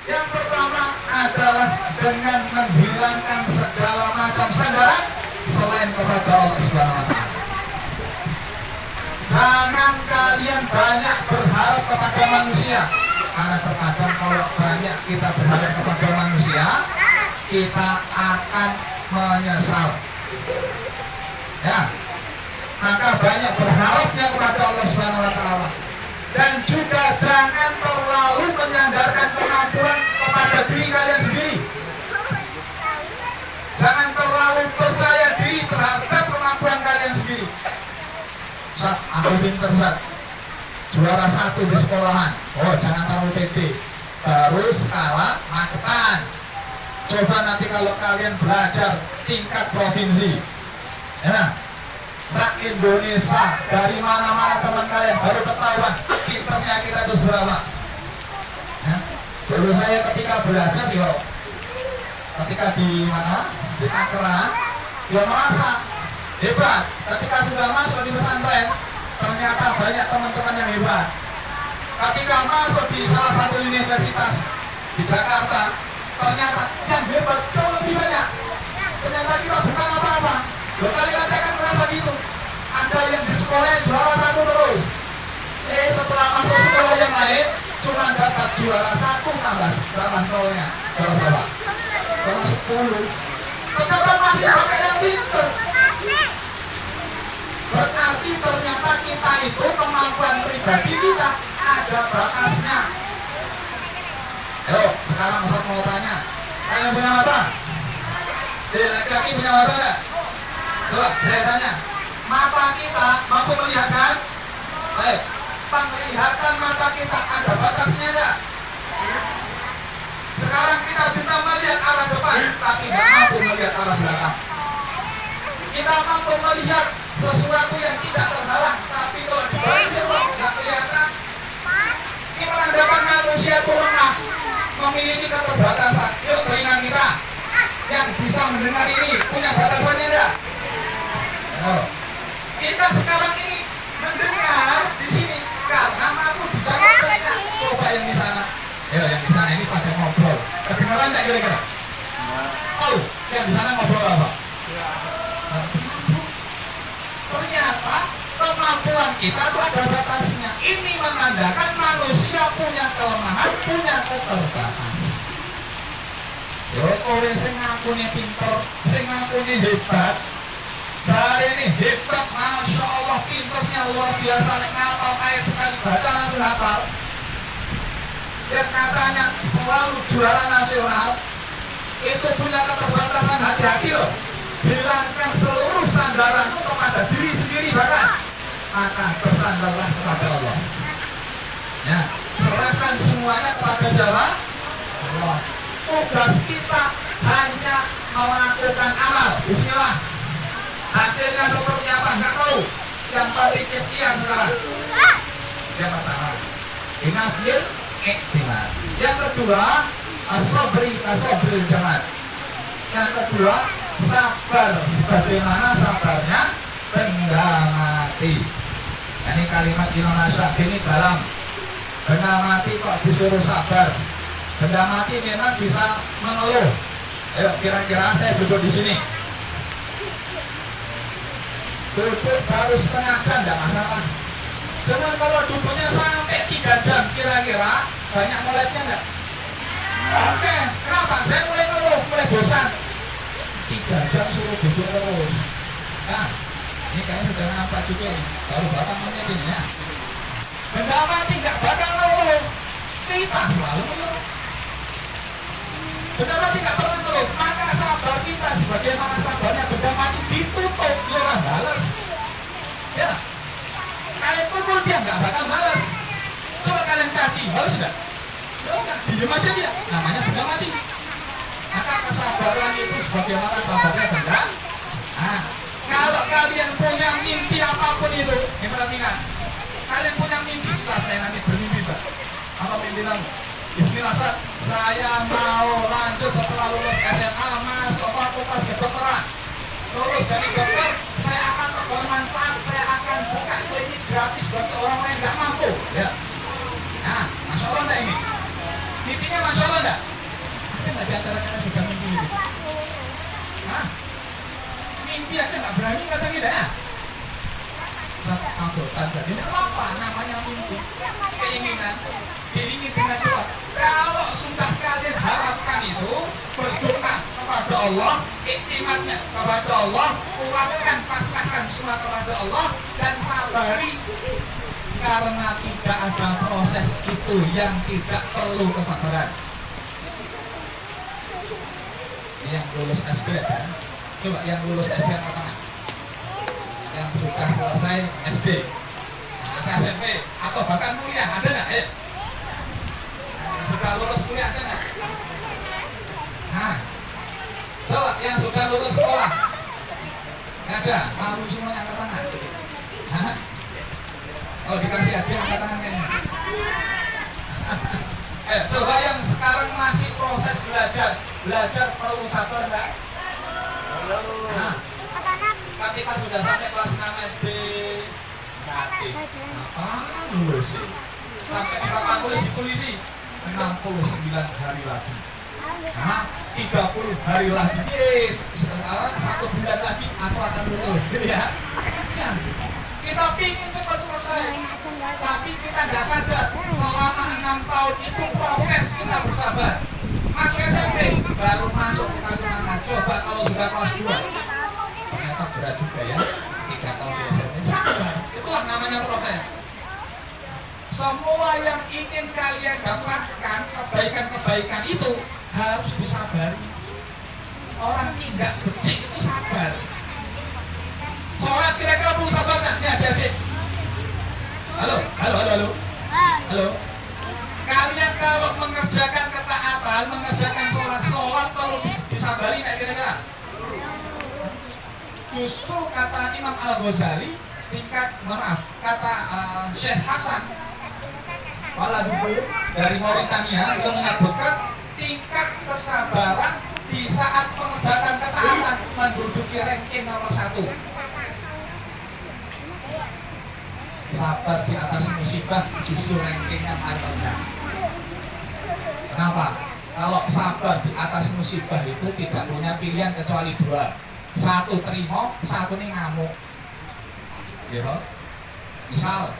Yang pertama adalah dengan menghilangkan segala macam sandaran selain kepada Allah Subhanahu wa Ta'ala. Jangan kalian banyak berharap kepada manusia, karena terkadang kalau banyak kita berharap kepada manusia, kita akan menyesal. Ya, maka banyak berharapnya kepada Allah Subhanahu wa Ta'ala. Dan juga jangan terlalu menyandarkan kemampuan kepada diri kalian sendiri. Jangan terlalu percaya diri terhadap kemampuan kalian sendiri. Sat, aku pinter Sat, juara 1 di sekolahan. Oh, jangan terlalu pede. Terus kalah makan. Coba nanti kalau kalian belajar tingkat provinsi, ya, se-Indonesia, dari mana-mana teman kalian baru ketahuan pinternya kita itu berapa. Ya. Dulu saya ketika belajar, ketika di mana, di Tangerang, merasa hebat. Ketika sudah masuk di pesantren, ternyata banyak teman-teman yang hebat. Ketika masuk di salah satu universitas di Jakarta, ternyata yang hebat jauh lebih banyak. Ternyata kita bukan apa-apa. Kalian akan merasa gitu. Ada yang di sekolah juara 1 terus. Setelah masuk sekolah yang lain, cuma dapat juara 1 tambah nolnya. Berapa? Cuma 10. Tetap masih pakai yang pinter. Berarti ternyata kita itu kemampuan pribadi kita ada batasnya. Ayo, sekarang saya mau tanya, kalian punya mata? Laki-laki punya mata enggak? Coba saya tanya, mata kita mampu melihat kan? Baik, penglihatan mata kita ada batasnya enggak? Sekarang kita bisa melihat arah depan, tapi tidak mampu melihat arah belakang. Kita mampu melihat sesuatu yang tidak terhalang, tapi kalau di balik tidak kelihatan. Ini menandakan manusia itu lemah, memiliki keterbatasan. Yuk, telinga kita yang bisa mendengar ini punya batasannya enggak? Oh. Kita sekarang ini mendengar di sini karena mampu dijangkau telinga. Coba yang di sana. Ya, yang di sana ini pada ngobrol. Kedengaran enggak kira-kira? Oh, yang di sana ngobrol apa? Ternyata kemampuan kita itu ada batasnya. Ini menandakan manusia punya kelemahan, punya keterbatasan. Yo, kowe sing ngakune pinter, sing ngakune hebat, jare ini hebat, masya Allah, pinternya luar biasa, ngapal ayat sekali baca langsung hafal. Yang katanya selalu juara nasional, itu punya keterbatasan. Hati-hati loh. Hilangkan seluruh sandaran kepada diri sendiri bahkan, maka bersandarlah kepada Allah. Ya, serahkan semuanya kepada siapa? Allah. Tugas kita hanya melakukan amal. Bismillah. Hasilnya seperti apa? Nggak tahu. Yang paling sekian sekarang. Yang pertama, inafil iktimat. Yang kedua, asobril jamaat. Yang kedua, sabar sebagaimana sabarnya benda mati. Ini kalimat Indonesia ini dalam. Benda mati kok disuruh sabar. Benda mati memang bisa mengeluh. Ayo, kira-kira saya duduk di sini. Duduk baru setengah jam tidak masalah. Cuman kalau duduknya sampai 3 jam, kira-kira banyak meleknya enggak? Oke, kenapa? Saya mulai ngeluh, mulai bosan. 3 jam suruh duduk terus. Nah, ini kayaknya sudah nampak juga nih. Baru batang menit ini ya. Benda mati nggak bakal ngeluh. Kita selalu ngeluh. Benda mati nggak pernah ngeluh. Maka sabar kita sebagaimana sabarnya benda mati ditutup, dia orang balas. Ya, kalian pukul dia nggak bakal balas. Coba kalian caci, balas nggak? Enggak, diam aja dia. Namanya benda mati. Maka kesabaran itu sebagaimana sabarnya benda. Nah, kalau kalian punya mimpi apapun itu, ini perhatikan. Kalian punya mimpi, saat saya nanti bermimpi saat. Apa mimpi kamu? Bismillah saat. Saya mau lanjut setelah lulus SMA masuk fakultas kedokteran. Lulus jadi dokter, saya akan bermanfaat, saya akan buka klinik gratis bagi orang yang nggak mampu. Ya. Nah, masya Allah enggak ini? Mimpinya masya Allah enggak? nggak? Ada nggak di antara kalian sudah mimpi itu? Hah? Mimpi aja nggak berani kata tidak ya? Kagotan jadi apa namanya mimpi? Keinginan diiringi dengan doa. Kalau sudah kalian harapkan itu, berdoa kepada Allah, iktimatnya kepada Allah, kuatkan, pasrahkan semua kepada Allah, dan sabari. Karena tidak ada proses itu yang tidak perlu kesabaran. Ini yang lulus SD ya. Coba yang lulus SD angkat tangan. Yang sudah selesai SD, atau SMP, atau bahkan kuliah, ada nggak? Ayo. Yang sudah lulus kuliah ada nggak? Nah, coba yang sudah lulus sekolah, nggak ada, malu semuanya angkat tangan. Hah? Kalau dikasih hadiah angkat tangan kayaknya. Coba yang sekarang masih proses belajar perlu sabar nggak? Nah, ketika sudah sampai kelas 6 SD, berarti apa lulus sih? Sampai berapa tulis di polisi? 69 hari lagi. Nah, 30 hari lagi. Yes, sekarang 1 bulan lagi aku akan lulus, gitu ya. Ya. Kita pingin cepat selesai, tapi kita nggak sadar selama 6 tahun itu proses kita bersabar. Masuk SMP, baru masuk kita semangat. Coba kalau sudah kelas 2, ternyata berat juga ya. 3 tahun di SMP, sabar. Itulah namanya proses. Semua yang ingin kalian dapatkan, kebaikan-kebaikan itu harus disabari. Orang tidak becik itu sabar. Sholat kira-kira perlu sabar nggak? Ini adik-adik. Halo. Kalian kalau mengerjakan ketaatan, mengerjakan sholat perlu disabari nggak kira-kira? Justru kata Imam Al-Ghazali, kata Syekh Hasan Waladubu dari Mauritania, itu menyebutkan tingkat kesabaran di saat mengerjakan ketaatan menduduki ranking nomor 1. Sabar di atas musibah justru rankingnya paling rendah. Kenapa? Kalau sabar di atas musibah itu tidak punya pilihan kecuali 2. Satu terima, satu nih ngamuk. Ya, misal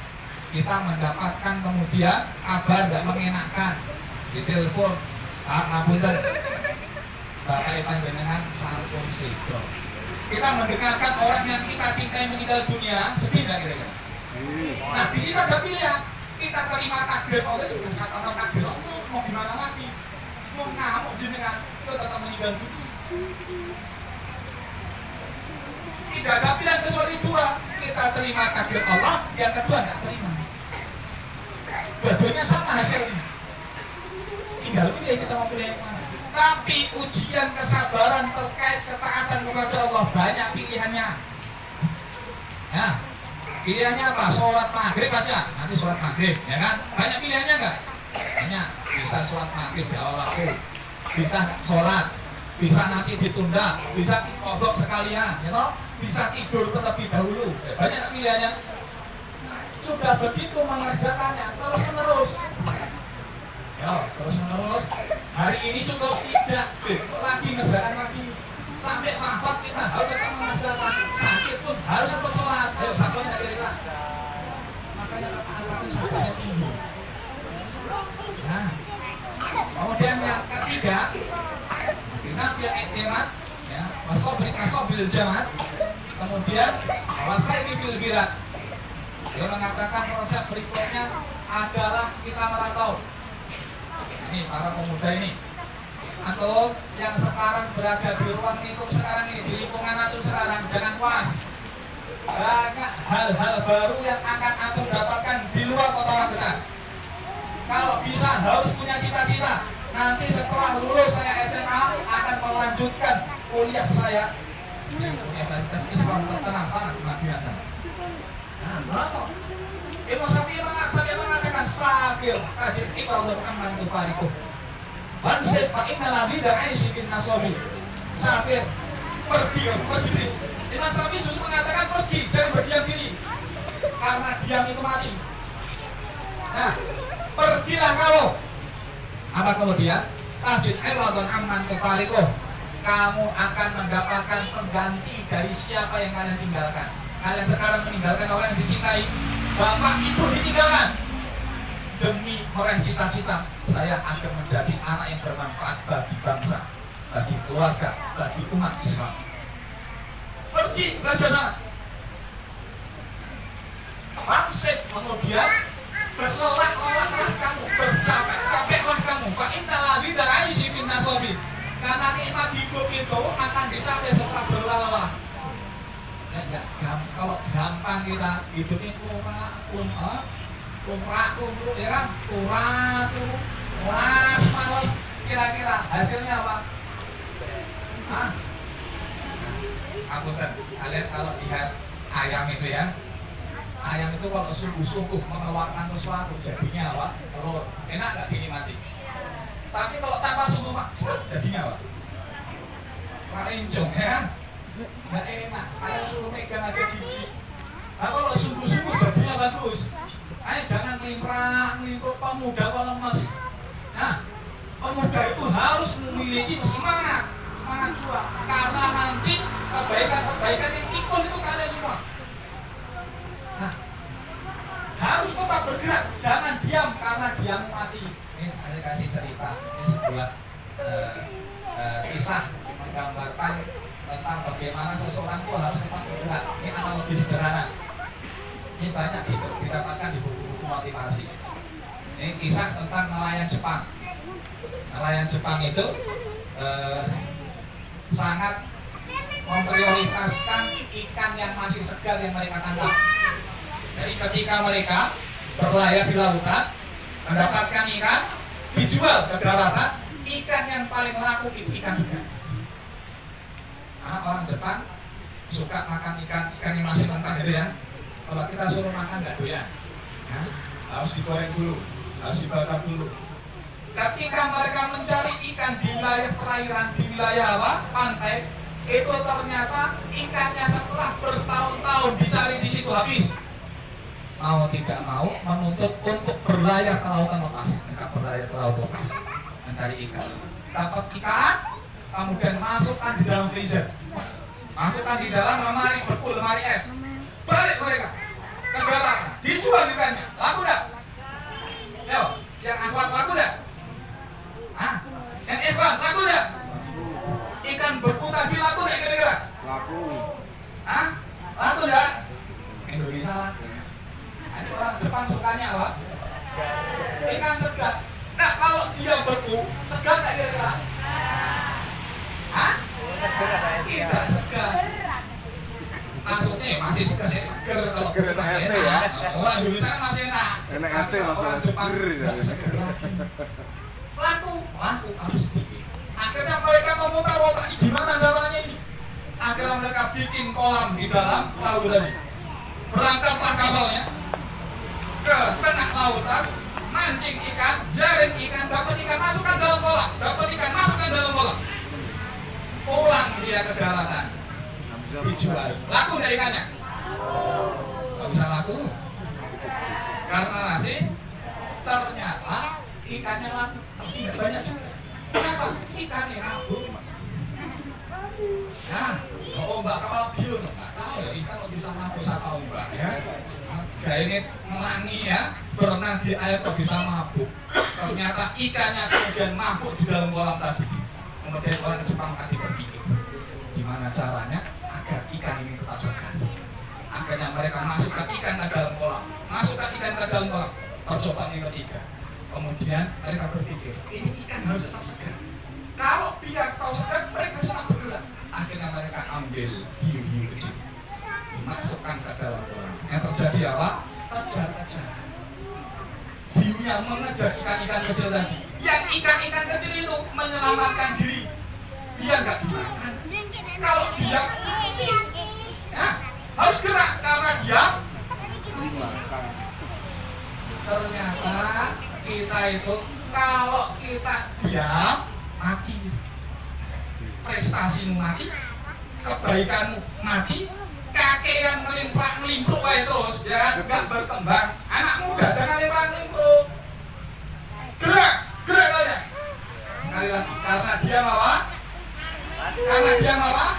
kita mendapatkan kemudian kabar nggak mengenakan, ditelepon, Pak ngapunten, Bapak panjenengan sampun sedo. Kita mendengarkan orang yang kita cintai meninggal dunia, sedih nggak kira-kira? Nah, di sini ada pilihan. Kita terima takdir Allah, sudah katakan takdir Allah, mau gimana lagi? Mau ngamuk jenengan, itu tetap meninggal dunia. Tidak ada pilihan kecuali 2. Kita terima takdir Allah, yang kedua tidak terima. Dua-duanya sama hasilnya. Tinggal pilih kita mau pilih yang mana. Tapi ujian kesabaran terkait ketaatan kepada Allah banyak pilihannya. Ya. Pilihannya apa? Sholat maghrib aja. Nanti sholat maghrib, ya kan? Banyak pilihannya nggak? Banyak. Bisa sholat maghrib di awal waktu, bisa sholat, bisa nanti ditunda, bisa kodok sekalian, ya toh? Bisa tidur terlebih dahulu. Banyak pilihannya. Sudah begitu mengerjakannya terus menerus. Ya, terus menerus. Hari ini cukup tidak, besok lagi ngerjakan lagi. Sampai wafat kita harus tetap mengerjakan. Sakit pun harus tetap sholat. Ayo sabar nggak kira-kira? Makanya kata-kata sabarnya tinggi. Nah, kemudian yang ketiga, nafiya iktimat, ya, wasobil jamaat. Kemudian wasai bil birat. Dia mengatakan konsep berikutnya adalah kita merantau. Ini para pemuda ini, atau yang sekarang berada di ruang lingkup sekarang ini, di lingkungan antum sekarang, jangan puas. Banyak hal-hal baru yang akan antum dapatkan di luar kota Magetan. Kalau bisa harus punya cita-cita. Nanti setelah lulus saya SMA akan melanjutkan kuliah saya di Universitas Islam terkenal sana di Madinah. Nah, berapa? Imam Syafi'i mengatakan sakir rajin ibadah aman tufariku. Bansib fa'inna ladhi dan aisyikin nasobi. Sakir pergi. Imam Syafi'i justru mengatakan pergi, jangan berdiam diri. Karena diam itu mati. Nah, pergilah kamu. Apa kemudian? tajid iwadun amman tufarikuh. Kamu akan mendapatkan pengganti dari siapa yang kalian tinggalkan. Kalian sekarang meninggalkan orang yang dicintai, bapak ibu ditinggalkan. Demi meraih cita-cita, saya akan menjadi anak yang bermanfaat bagi bangsa, bagi keluarga, bagi umat Islam. Pergi belajar sana. Maksud kemudian berlelah-lelahlah kamu, bercapek-capeklah kamu. Pak Inna lagi dari sifin nasobi. Karena nikmat hidup itu akan dicapai setelah berlelah-lelah. Ya, kalau gampang kita hidup ini kumruk ya kan, kuras, males, kira-kira hasilnya apa? Hah? Apunten, kalian kalau lihat ayam itu ya, ayam itu kalau sungguh-sungguh mengeluarkan sesuatu jadinya apa? Telur, enak nggak dinikmati? Tapi kalau tanpa sungguh jadinya apa? Parincong ya, nggak enak. Ada suruh megang aja jijik. Nah kalau sungguh-sungguh jadinya bagus. Ayo jangan melimprak pemuda lemes. Nah, pemuda itu harus memiliki semangat juang. Karena nanti kebaikan yang ikut itu kalian semua. Nah, harus tetap bergerak, jangan diam karena diam mati. Ini saya kasih cerita, ini sebuah kisah menggambarkan tentang bagaimana seseorang itu harus tetap bergerak. Ini analogi sederhana. Ini banyak didapatkan di buku-buku motivasi. Ini kisah tentang nelayan Jepang. Nelayan Jepang itu sangat memprioritaskan ikan yang masih segar yang mereka tangkap. Jadi ketika mereka berlayar di lautan, mendapatkan ikan, dijual ke daratan, ikan yang paling laku itu ikan segar. Karena orang Jepang suka makan ikan yang masih mentah itu ya. Kalau kita suruh makan nggak doyan, ya, harus digoreng dulu, harus dibakar dulu. Ketika mereka mencari ikan di wilayah perairan, di wilayah apa? Pantai, itu ternyata ikannya setelah bertahun-tahun dicari di situ habis. Mau tidak mau menuntut untuk berlayar ke lautan lepas, enggak berlayar ke laut lepas, mencari ikan. Dapat ikan, kemudian masukkan di dalam freezer, masukkan di dalam lemari beku, lemari es. Balik mereka ke daratan, dijual ikannya, laku enggak? Yo, yang akhwat laku enggak? Hah? Yang ikhwan laku enggak? Ikan beku tadi laku enggak kira-kira? Laku. Hah? Laku enggak? Indonesia laku. Ini orang Jepang sukanya apa? Ikan segar. Nah kalau dia beku, segar enggak kira-kira? Hah? Tidak segar. Maksudnya masih seger kalau masih enak. Orang Indonesia kan masih enak. Orang Jepang nggak seger lagi. Laku harus sedikit. Akhirnya mereka memutar otak ini gimana caranya ini. Akhirnya mereka bikin kolam di dalam laut tadi. Berangkatlah kapalnya ke tengah lautan, mancing ikan, jaring ikan, dapat ikan masukkan dalam kolam, pulang dia ke daratan. Dijual. Laku nggak ikannya? Nggak bisa laku. Karena nasi, ternyata ikannya laku, tapi nggak banyak juga. Kenapa? Ikannya mabuk. Nah, ombak kapal biur, nggak tahu ya ikan kok bisa mabuk sama ombak ya. Gak ini melangi ya, berenang di air kok bisa mabuk. Ternyata ikannya kemudian mabuk di dalam kolam tadi. Kemudian orang Jepang tadi berpikir, gimana caranya agar ikan ini tetap segar. Akhirnya mereka masukkan ikan ke dalam kolam, percobaan yang ketiga. Kemudian mereka berpikir, ini ikan harus tetap segar. Kalau biar tahu segar, mereka harus tetap bergerak. Akhirnya mereka ambil hiu-hiu kecil, dimasukkan ke dalam kolam. Yang terjadi apa? Kejar-kejaran. Hiunya mengejar ikan-ikan kecil tadi. Yang ikan-ikan kecil itu menyelamatkan diri. Dia nggak dimakan. Kalau dia ya, harus gerak karena dia ternyata kita itu kalau kita diam mati, prestasimu mati, kebaikanmu mati, kakek yang melimprak terus ya nggak berkembang. Anak muda jangan melimprak gerak kalian. Sekali lagi, karena dia apa? Karena dia apa?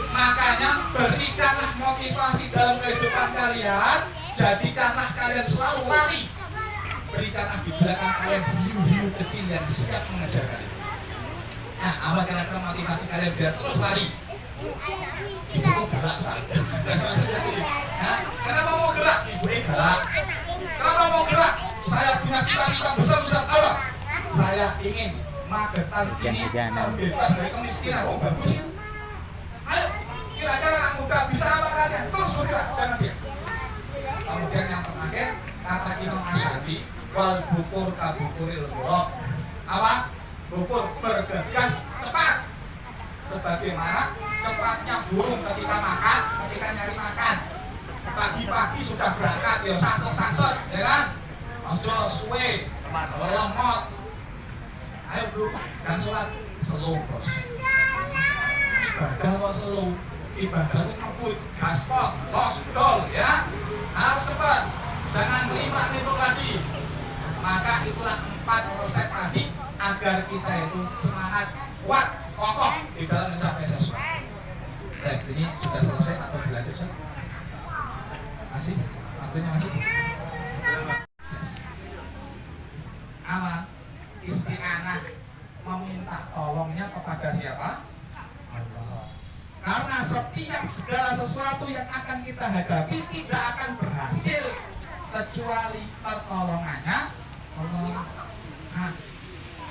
Makanya berikanlah motivasi dalam kehidupan kalian. Jadikanlah kalian selalu lari. Berikanlah di belakang kalian hiu-hiu kecil yang siap mengejar kalian. Nah, apa kira-kira motivasi kalian biar terus lari? Ibu gerak saja. Kenapa mau gerak? Ibu gerak. Kenapa mau gerak? Saya punya cita-cita besar-besar apa? Saya ingin Magetan ini terbebas dari kemiskinan. Oh bagus ya. Ayo, kira-kira anak muda bisa apa kalian? Terus bergerak, jangan diam. Kemudian yang terakhir, kata Imam Asy'ari, wal bukur kabukuril buruk. Apa? Bukur bergegas cepat. Sebagaimana cepatnya burung ketika makan, ketika nyari makan. Pagi-pagi sudah berangkat, ya saset-saset, ya kan? Ojo suwe, lemot. Ayo bro, dan sholat slow bos. Ibadah kok slow, ibadah itu ngebut, gaspol, loskol ya. Harus cepat, jangan 5 menit lagi. Maka itulah 4 resep tadi agar kita itu semangat, kuat, kokoh di dalam mencapai sesuatu. Ini sudah selesai atau dilanjut sih? Masih? Waktunya masih? Apa? Isti'anah, meminta tolongnya kepada siapa? Allah. Karena setiap segala sesuatu yang akan kita hadapi tidak akan berhasil kecuali pertolongannya Allah.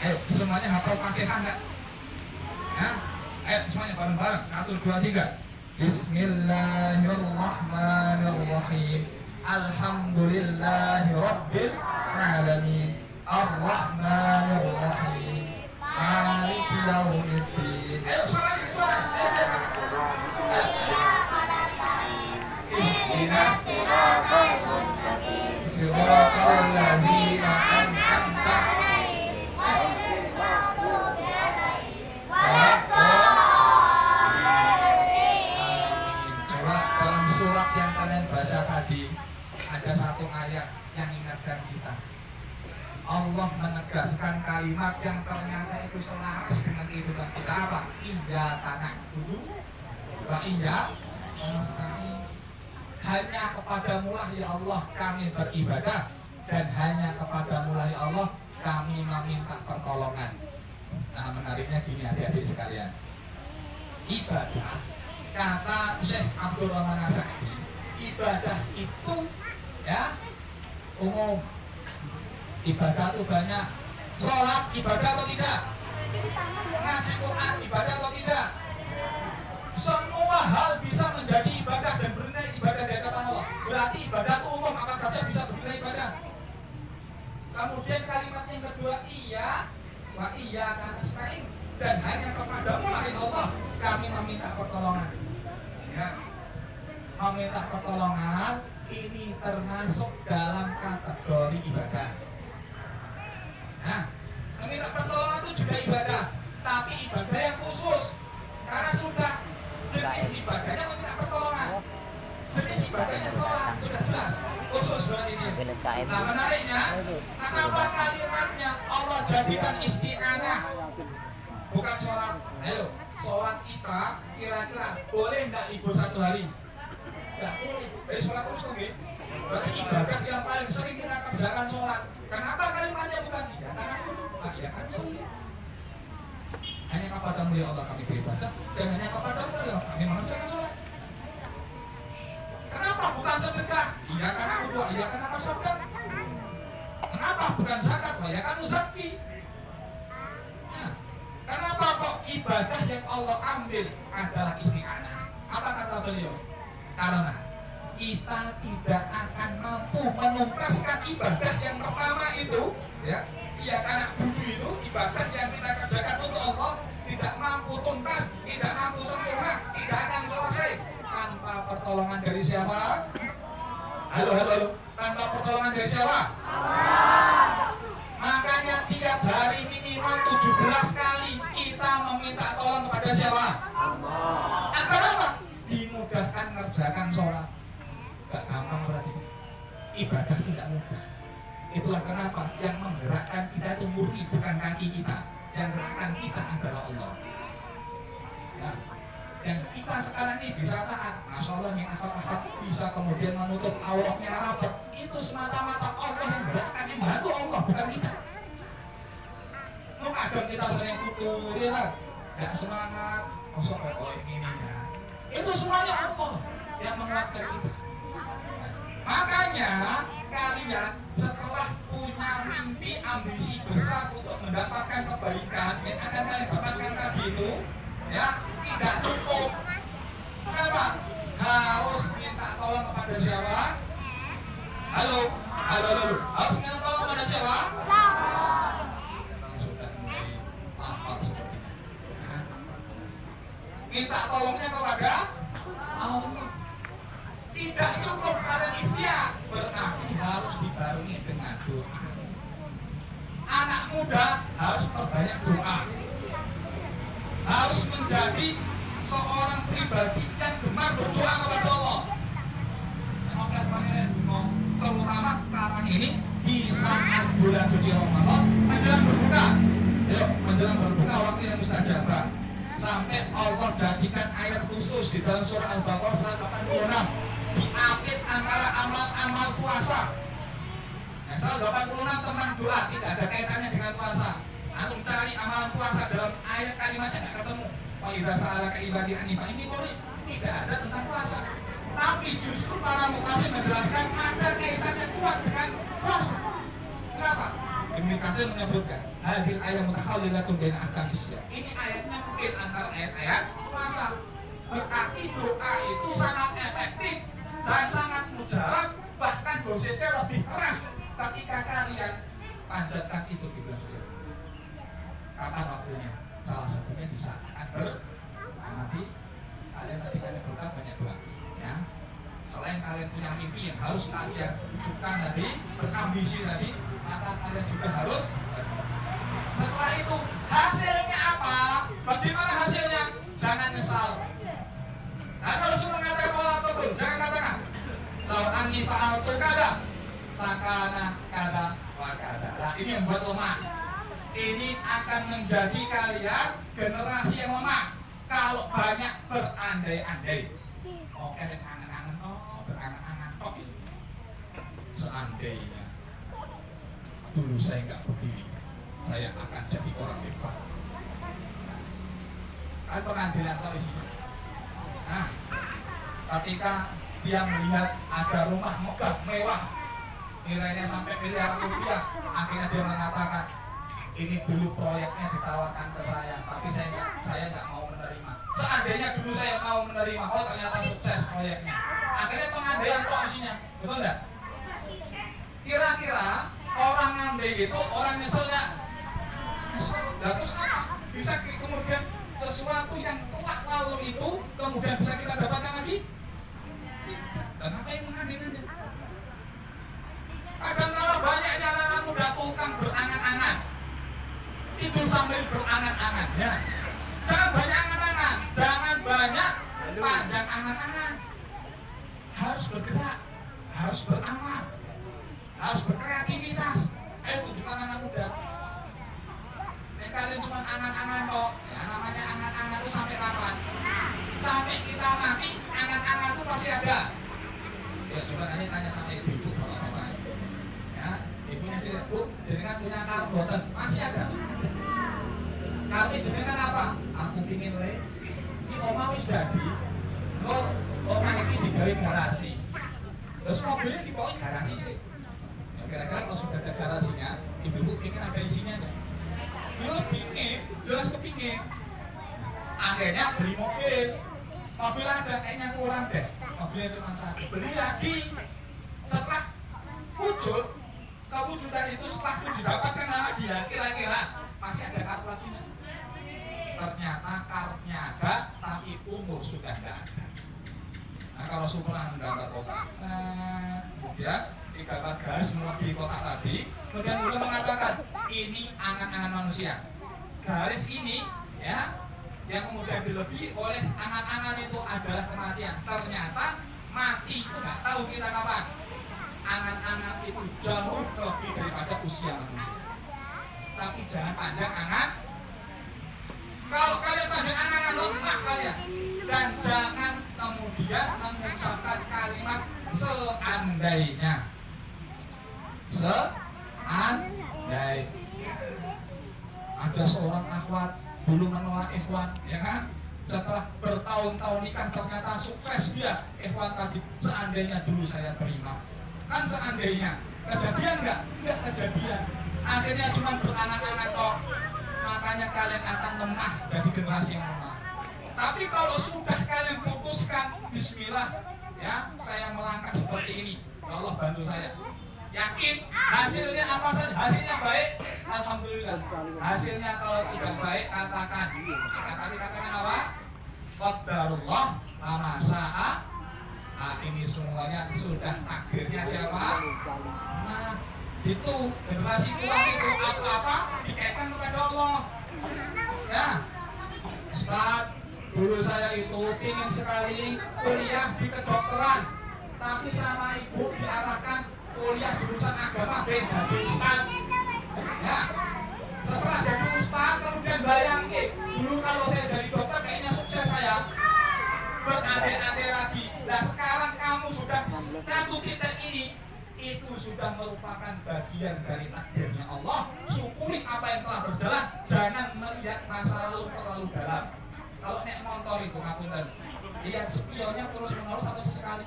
Ayo semuanya hafal Fatihah enggak? Ya? Ayo semuanya bareng-bareng. 1, 2, 3. Bismillahirrahmanirrahim. Alhamdulillahirabbil alamin. Ar-Rahmanir-Rahim. Maliki yaumiddin. Ayo suara. Ihdinas siratal mustaqim. Siratal ladzina an'amta 'alaihim ghairil maghdubi 'alaihim waladdallin. Coba dalam surat yang kalian baca tadi ada satu ayat yang ingatkan kita. Allah menegaskan kalimat yang ternyata itu selaras dengan kehidupan kita apa? Iyyaka na'budu wa iyyaka nasta'in. Hanya kepadamu lah ya Allah kami beribadah, dan hanya kepadamu lah ya Allah kami meminta pertolongan. Nah menariknya gini adik-adik sekalian, ibadah kata Syekh Abdul Rahman As-Sa'di, ibadah itu ya umum. Ibadah itu banyak. Sholat ibadah atau tidak? Ngaji Quran ibadah atau tidak? Semua hal bisa menjadi ibadah dan bernilai ibadah di hadapan Allah. Berarti ibadah itu umum, apa saja bisa bernilai ibadah. Kemudian kalimat yang kedua, iya wa iyyaka nasta'in, dan hanya kepadamu lah ya Allah kami meminta pertolongan. Ya. Meminta pertolongan ini termasuk dalam kategori ibadah. Nah, meminta pertolongan itu juga ibadah, tapi ibadah yang khusus. Karena sudah jenis ibadahnya meminta pertolongan, jenis ibadahnya sholat sudah jelas, khusus berarti ini. Nah menariknya, kenapa kalimatnya Allah jadikan isti'anah bukan sholat? Ayo, sholat kita kira-kira boleh nggak libur 1 hari? Nggak boleh. Dari sholat terus tuh, berarti ibadah yang paling sering kita kerjakan sholat. Kenapa kalimatnya bukan iya? Karena iya kan sholat. Hanya kepadamu ya Allah kami beribadah, dan hanya kepadamu ya kami mengerjakan sholat. Kenapa bukan sedekah? Iya karena udwa, iya karena tasaddaq. Kenapa bukan zakat? Ya kan zakki. Nah, kenapa kok ibadah yang Allah ambil adalah isti'anah? Apa kata beliau? Karena kita tidak akan mampu menuntaskan ibadah yang pertama itu, ya, iya karena budi itu ibadah yang kita kerjakan untuk Allah tidak mampu tuntas, tidak mampu sempurna, tidak akan selesai tanpa pertolongan dari siapa? Halo, tanpa pertolongan dari siapa? Allah. Makanya tiap hari minimal 17 kali kita meminta tolong kepada siapa? Allah. Agar apa? Dimudahkan mengerjakan sholat. Gak gampang berarti. Ibadah tidak mudah. Itulah kenapa yang menggerakkan kita itu murni, bukan kaki kita. Yang menggerakkan kita adalah Allah. Ya. Yang kita sekarang ini bisa taat, Masya Allah nih, akhlak bisa kemudian menutup auratnya rapat, itu semata-mata Allah yang gerakkan, yang bantu Allah, bukan kita. Kadang kita sering putus, ya kan? Gak semangat, ini ya. Itu semuanya Allah yang menguatkan kita. Makanya kalian setelah punya mimpi, ambisi besar untuk mendapatkan kebaikan yang akan kalian dapatkan tadi itu, ya tidak cukup. Kenapa? Harus minta tolong kepada siapa? Halo. Harus minta tolong kepada siapa? Sudah mulai lapar sepertinya. Minta tolongnya kepada Allah. Tidak cukup kalian ikhtiar, berarti harus dibarengi dengan doa. Anak muda harus perbanyak doa. Harus menjadi seorang pribadi yang gemar berdoa kepada Allah. Terutama sekarang ini di saat bulan suci Ramadan menjelang berbuka. Yuk, menjelang berbuka waktu yang mustajabah. Sampai Allah jadikan ayat khusus di dalam surah Al-Baqarah 186. Diapit antara amal-amal puasa. Nah, 186 tentang doa, tidak ada kaitannya dengan puasa. Antum cari amalan puasa dalam ayat kalimatnya nggak ketemu. Wa idza sa'alaka ibadi anni fa inni qarib. Tidak ada tentang puasa. Tapi justru para mufasir menjelaskan ada kaitannya kuat dengan puasa. Kenapa? Ibnu Katsir menyebutkan hadil ayat mutakhallilatun baina ahkamis syariah. Ini ayatnya mungkin antara ayat-ayat puasa. Berarti doa itu sangat efektif dan sangat mujarab, bahkan dosisnya lebih keras ketika kalian panjatkan itu di bulan suci. Kapan waktunya? Salah satunya di saat nanti kalian ketika berdoa banyak doa, ya. Selain kalian punya mimpi yang harus kalian wujudkan tadi, berambisi tadi, maka kalian juga harus. Setelah itu hasilnya apa? Bagaimana hasilnya? Jangan nyesal. Nah, kalau sudah mengatakan Allah atau jangan katakan kalau ani fa'altu kada takana kada wa kada. Nah, ini yang buat lemah. Ini akan menjadi kalian generasi yang lemah kalau banyak berandai-andai. Oke, angan-angan berangan-angan kok itu. Seandainya dulu saya nggak begini, saya akan jadi orang hebat. Kan pengadilan kok isinya. Nah, ketika dia melihat ada rumah megah mewah, nilainya sampai miliaran rupiah, akhirnya dia mengatakan, ini dulu proyeknya ditawarkan ke saya, tapi saya nggak mau menerima. Seandainya dulu saya mau menerima, oh ternyata sukses proyeknya. Akhirnya pengandaian kok isinya, betul nggak? Kira-kira orang ngandai itu orang nyeselnya, terus apa? Bisa kemudian sesuatu yang telah lalu itu kemudian bisa kita dapatkan lagi? Dan apa yang menghadirkannya? Kadang-kadang banyaknya anak muda tukang berangan-angan, tidur sambil berangan-angan, ya. Jangan banyak angan-angan, jangan banyak panjang angan-angan. Harus bergerak, harus beramal, harus berkreativitas. Ayo tunjukkan anak muda. Kalian cuma angan-angan kok, ya, namanya angan-angan itu sampai kapan? Sampai kita mati, angan-angan itu masih ada. Ya coba nanti tanya sama ibu bapak-bapak. Ya, ibunya sendiri, Bu, jenengan punya kartu boten, masih ada. Kartu jenengan apa? Aku pingin les. Ini oma wis dadi. Terus oma ini digawe garasi. Terus mobilnya dibawa garasi sih. Ya, kira-kira kalau sudah ada garasinya, ibu pingin ada isinya enggak? Dia pingin, jelas kepingin. Akhirnya beli mobil. Mobil ada, kayaknya kurang deh. Mobilnya cuma satu. Beli lagi. Setelah wujud, kewujudan itu setelah itu didapatkan sama dia, kira-kira masih ada kartu lagi. Ternyata kartunya ada, tapi umur sudah tidak ada. Nah, kalau sempurna menggambar kotak, kemudian digambar garis melebihi kotak tadi, kemudian beliau mengatakan ini angan-angan manusia. Garis ini, ya, yang kemudian dilebihi oleh angan-angan itu adalah kematian. Ternyata mati itu nggak tahu kita kapan. Anak-anak itu jauh lebih daripada usia manusia. Tapi jangan panjang anak. Kalau kalian panjang anak, lemah kalian. Dan jangan kemudian mengucapkan kalimat seandainya. Seandainya. Ada seorang akhwat dulu menolak ikhwan, ya kan? Setelah bertahun-tahun nikah ternyata sukses dia. Ikhwan tadi, seandainya dulu saya terima. Kan seandainya. Kejadian enggak? Enggak kejadian. Akhirnya cuma beranak-anak kok. Makanya kalian akan lemah, jadi generasi yang lemah. Tapi kalau sudah kalian putuskan, bismillah, ya, saya melangkah seperti ini. Allah bantu saya. Yakin hasilnya apa saja, hasilnya baik, alhamdulillah. Hasilnya kalau tidak baik, katakan. Tapi katakan apa? Qadarullah ma syaa. Ini semuanya sudah takdirnya siapa? Nah, itu generasi tua itu apa-apa dikaitkan kepada Allah. Ya, Ustaz, dulu saya itu ingin sekali kuliah di kedokteran, tapi sama ibu diarahkan kuliah jurusan agama beda jadi Ustaz. Ya, setelah jadi Ustaz kemudian bayangin dulu kalau saya jadi dokter kayaknya sukses saya, beradik-adik lagi. Nah sekarang kamu sudah di satu titik ini, itu sudah merupakan bagian dari takdirnya Allah. Syukuri apa yang telah berjalan, jangan melihat masa lalu terlalu dalam. Kalau naik motor itu ngapunten, lihat spionnya terus menerus atau sesekali.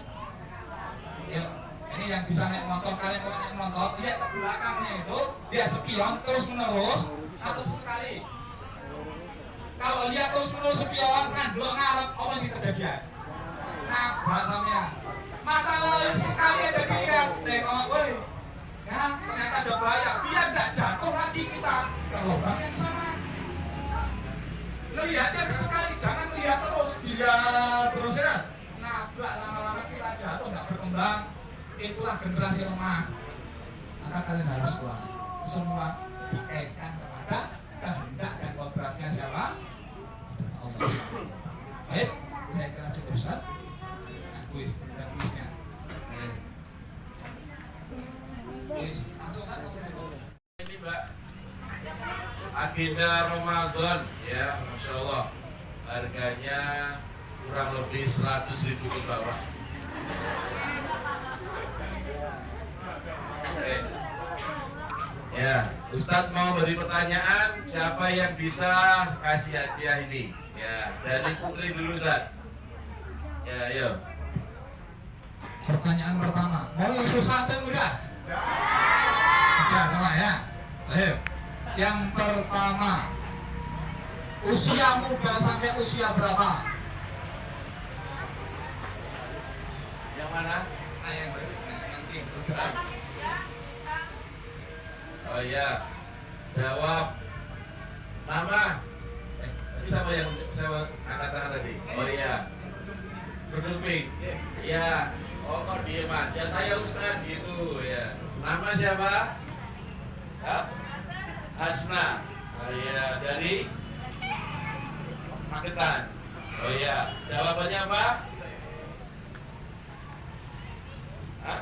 Yuk, ini yang bisa naik motor, kalian kalau naik motor lihat ke belakangnya itu, lihat spion terus menerus atau sesekali. Kalau lihat terus menerus spion kan belum ngarep apa sih kejadian. Nabrak sampean. Masalah sekali aja dilihat, tengok woi. Ya, ternyata ada bahaya. Biar tidak jatuh lagi kita ke lubang yang sana. Lihatnya sesekali, jangan lihat terus. Dilihat terus ya. Nabrak lama-lama kita jatuh, tidak berkembang. Itulah generasi lemah. Maka kalian harus kuat. Semua dikaitkan kepada kehendak dan kodratnya siapa? Allah. Baik, saya kira cukup Ustaz. Kuis dan kuisnya. Kuis langsung saja. Ini Mbak, agenda Ramadan ya, Masya Allah, harganya kurang lebih 100.000 ke bawah. Oke. Ya, Ustadz mau beri pertanyaan, siapa yang bisa kasih hadiah ini? Ya, dari Putri dulu Ustadz. Ya, ayo. Pertanyaan pertama, mau yang susah atau mudah? Udah, sama ya. Ayo. Yang pertama, usia muda sampai usia berapa? Yang mana? Nah, yang nanti bergerak. Oh iya, jawab. Nama? Tadi siapa yang saya angkat tangan tadi? Oh iya, berduping. Iya. Oh, kok diem aja, saya Ustaz gitu ya. Nama siapa? Hah? Hasna. Oh iya, dari Magetan. Oh iya, jawabannya apa? Hah?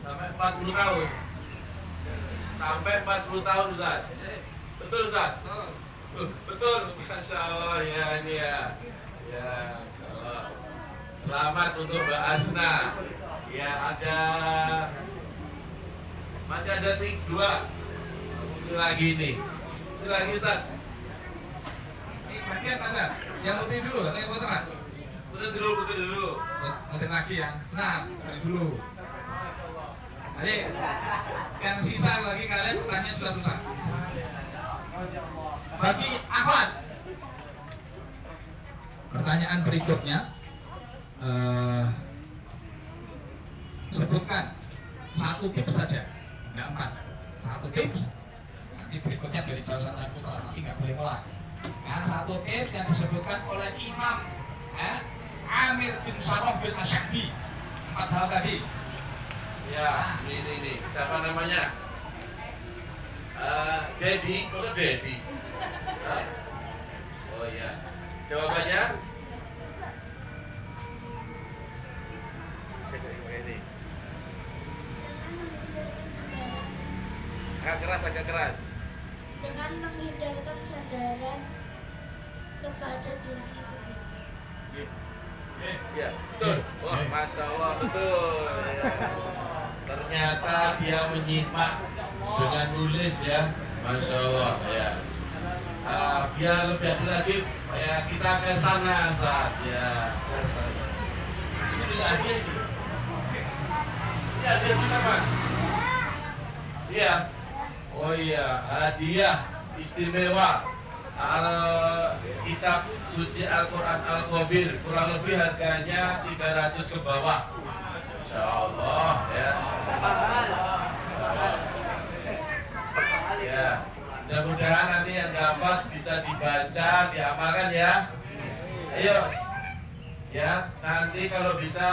Sampai 40 tahun. Sampai 40 tahun Ustaz. Betul Ustaz? Betul. Masya Allah ya ini ya. Ya, Masya Allah. Selamat untuk Mbak Asna. Ya ada, masih ada 2. Ini lagi nih. Ini lagi Ustaz. Ini bagian Mas, yang putih dulu atau yang puteran? Putih dulu. Putih lagi ya. Nah, dari dulu. Adik, yang sisa lagi kalian pertanyaan sudah susah. Bagi akhwat, pertanyaan berikutnya, sebutkan 1 tips saja, enggak 4. 1 tips. Nanti berikutnya dari jauh sampai putar, tapi nggak boleh mulai. Nah, 1 tips yang disebutkan oleh Imam Amir bin Sarah bin Asy'abi. 4 hal tadi. Ya, ini. Siapa namanya? Dedi, kok Dedi? Oh iya. Jawabannya? agak keras. Dengan menghindarkan sandaran kepada diri sendiri. Iya, betul. Wah, masya Allah, betul. Ternyata dia menyimak dengan nulis ya, masya Allah ya. Biar lebih adil lagi, ya kita ke sana saat ya, ke sana. Ini tidak adil. Ini adil juga mas. Iya. Oh iya, hadiah istimewa kitab suci Al-Quran Al-Khabir, kurang lebih harganya 300 ke bawah. Insya Allah ya. Ya, mudah-mudahan nanti yang dapat bisa dibaca, diamalkan ya. Ayo, ya nanti kalau bisa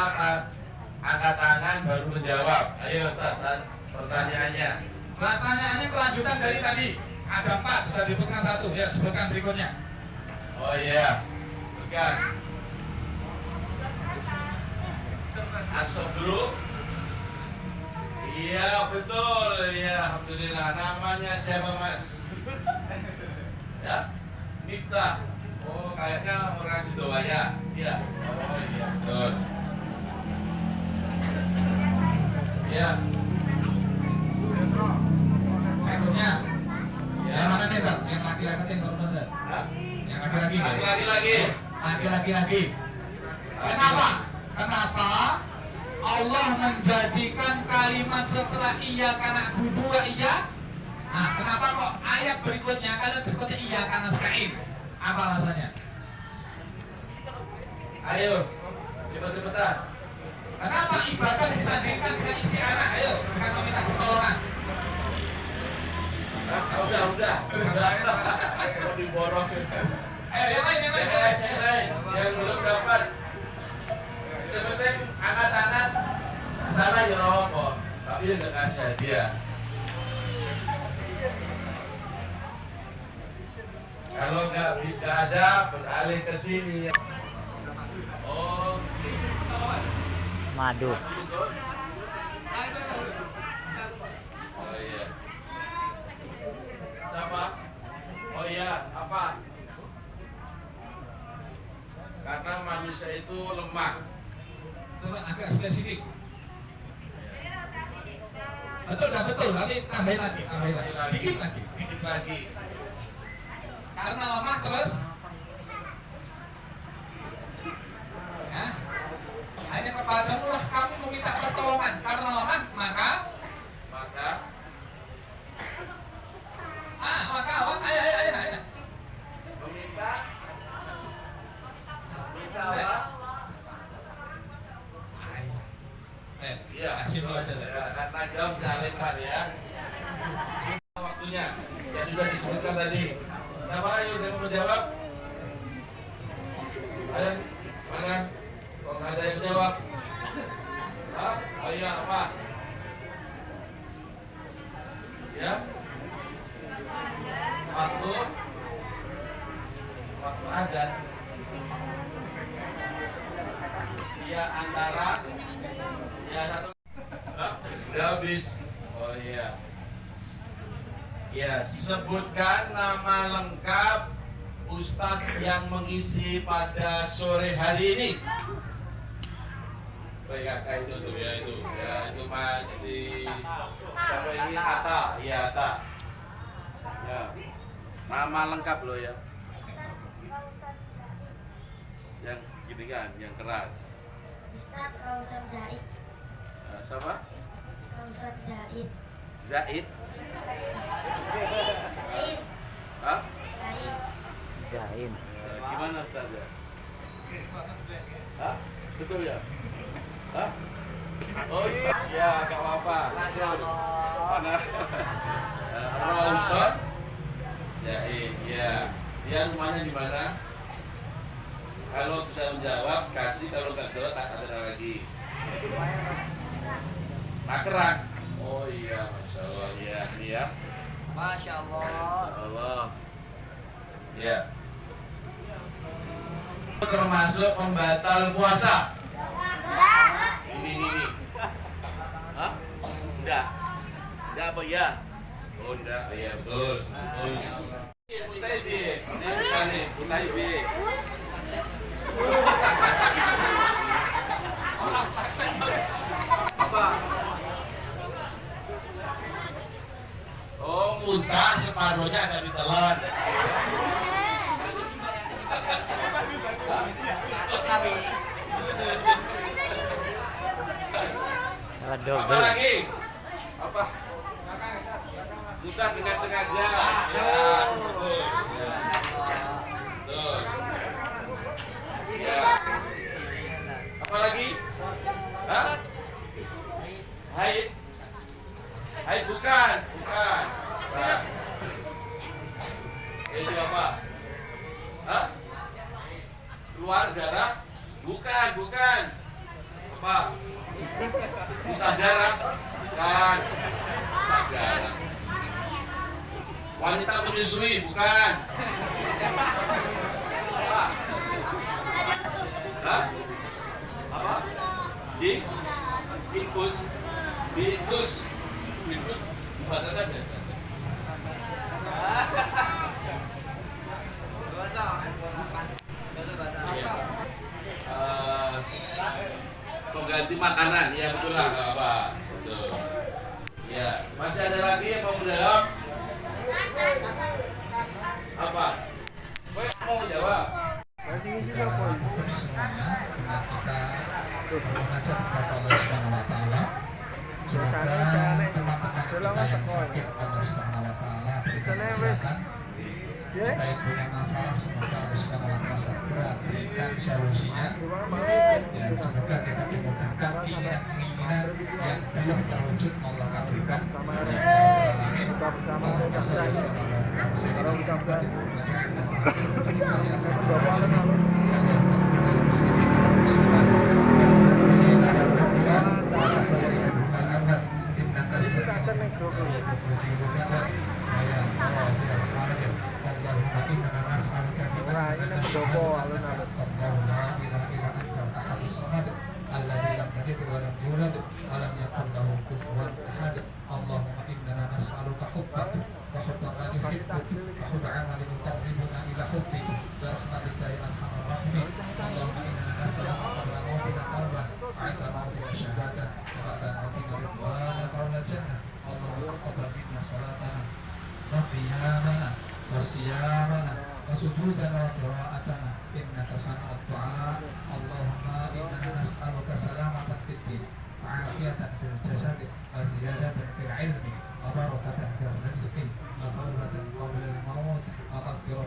angkat tangan baru menjawab. Ayo Ustaz, pertanyaannya. Pertanyaannya kelanjutan dari tadi. Ada 4, bisa disebutkan 1. Ya, sebutkan berikutnya. Oh iya, bukan. Asobru. Iya betul, ya alhamdulillah. Namanya siapa mas? Ya, Miftah. Oh kayaknya orang Sidowaya. Iya. Oh iya betul. Ya. Berikutnya. Ya. Yang mana nih, Sat? Yang laki-laki yang baru benar? Yang laki-laki. Laki-laki. Kenapa Allah menjadikan kalimat setelah iya karena budu wa iya? Nah, kenapa kok ayat berikutnya iya karena nasta'in? Apa alasannya? Ayo, cepet-cepetan. Kenapa ibadah disandingkan dengan isti'anah? Ayo, dengan meminta pertolongan. Udah. Mau diborong. Yang lain. Yang belum dapat. Sebenarnya angkat tangan salah ya rokok, tapi dia nggak kasih hadiah. Kalau nggak ada, beralih ke sini. Oh, Madu. Oh iya. Siapa? Oh iya, apa? Karena manusia itu lemah. Coba agak spesifik. Betul, tapi tambahin lagi. Dikit lagi. Karena lemah terus. Ya. Hanya kepadamu lah kamu meminta pertolongan. Karena lemah, maka apa? Ayo. Meminta apa? Iya, simpel aja. karena jawab jangan ya. Waktunya yang sudah disebutkan tadi. Siapa ayo saya mau menjawab? Ayo, mana? Kok nggak ada yang jawab? Hah? Oh iya apa? Ya? Waktu ada. Iya antara. Ya satu. Udah habis. Oh iya. Ya, sebutkan nama lengkap Ustadz yang mengisi pada sore hari ini. Baik, kakak itu tuh ya itu. Ya, itu masih siapa ini? Atta. Iya, Atta. Ya. Nama lengkap lo ya. Yang gini kan, yang keras. Ustaz Rausad Zaid. Siapa? Rausad Zaid. Zaid. Hah? Zain. Gimana Ustaz ya? Hah? Betul ya? Hah? Oh iya, ya gak apa-apa. Mana? Rausad Zaid, ya. Dia rumahnya di mana? Kalau bisa menjawab, kasih. Kalau nggak jawab, tak ada lagi. Takeran. Oh iya, masya Allah ya, ini ya. Masya Allah. Masya Allah. Ya. Termasuk pembatal puasa. Ini. Hah? Enggak apa ya? Bunda, iya betul. Terus Mutaibi, ini bukan nih, Mutaibi. Apa? Oh, muntah separuhnya ada ditelan. Apa lagi? Apa? Bukan dengan sengaja. Ya, betul. Ya. Betul. Ya. Apa lagi? Hah? Haid? Haid bukan. Bukan. Bukan. Itu apa? Hah? Keluar darah? Bukan, bukan. Apa? Muntah darah? Bukan. Muntah darah. Wanita menyusui? Bukan. Apa? Hah? Apa? Infus? Infus dibatalkan ya? Iya. Pengganti makanan, ya betul lah, nggak apa. Betul. Ya, masih ada lagi yang mau menjawab? Apa? Kau mau jawab? Untuk semuanya, kita mengajak kepada Allah Subhanahu Wa Taala. Semoga teman-teman kita yang sakit Allah Subhanahu Wa Taala berikan kesehatan. Kita yang punya masalah semoga Allah Subhanahu Wa Taala segera berikan solusinya. Ya, semoga kita dimudahkan keinginan yang belum terwujud Allah kabulkan. Amin. Allahumma sholli ala sayyidina Allahumma inna nas'aluka hubbak wa hubba man yuhibbuk wa hubba 'amalin yuqarribuna ila hubbik bi rahmatika ya arhamar rahimin. Allahumma inna nas'aluka qabla mautina tawbah wa 'inda mautina syahadah wa ba'da mautina ridwanaka wal jannah. Allahumma taqabbal minna salatana wa qiyamana wa siyamana wa sujudana wa qira'atana innaka sami'ud du'a. Allahumma inna nas'aluka salamatan fid din wa 'afiyatan fil jasad wa ziyadatan fil 'ilmi wa barakatan fil rizqi wa tawbatan qabla al-maut wa maghfiratan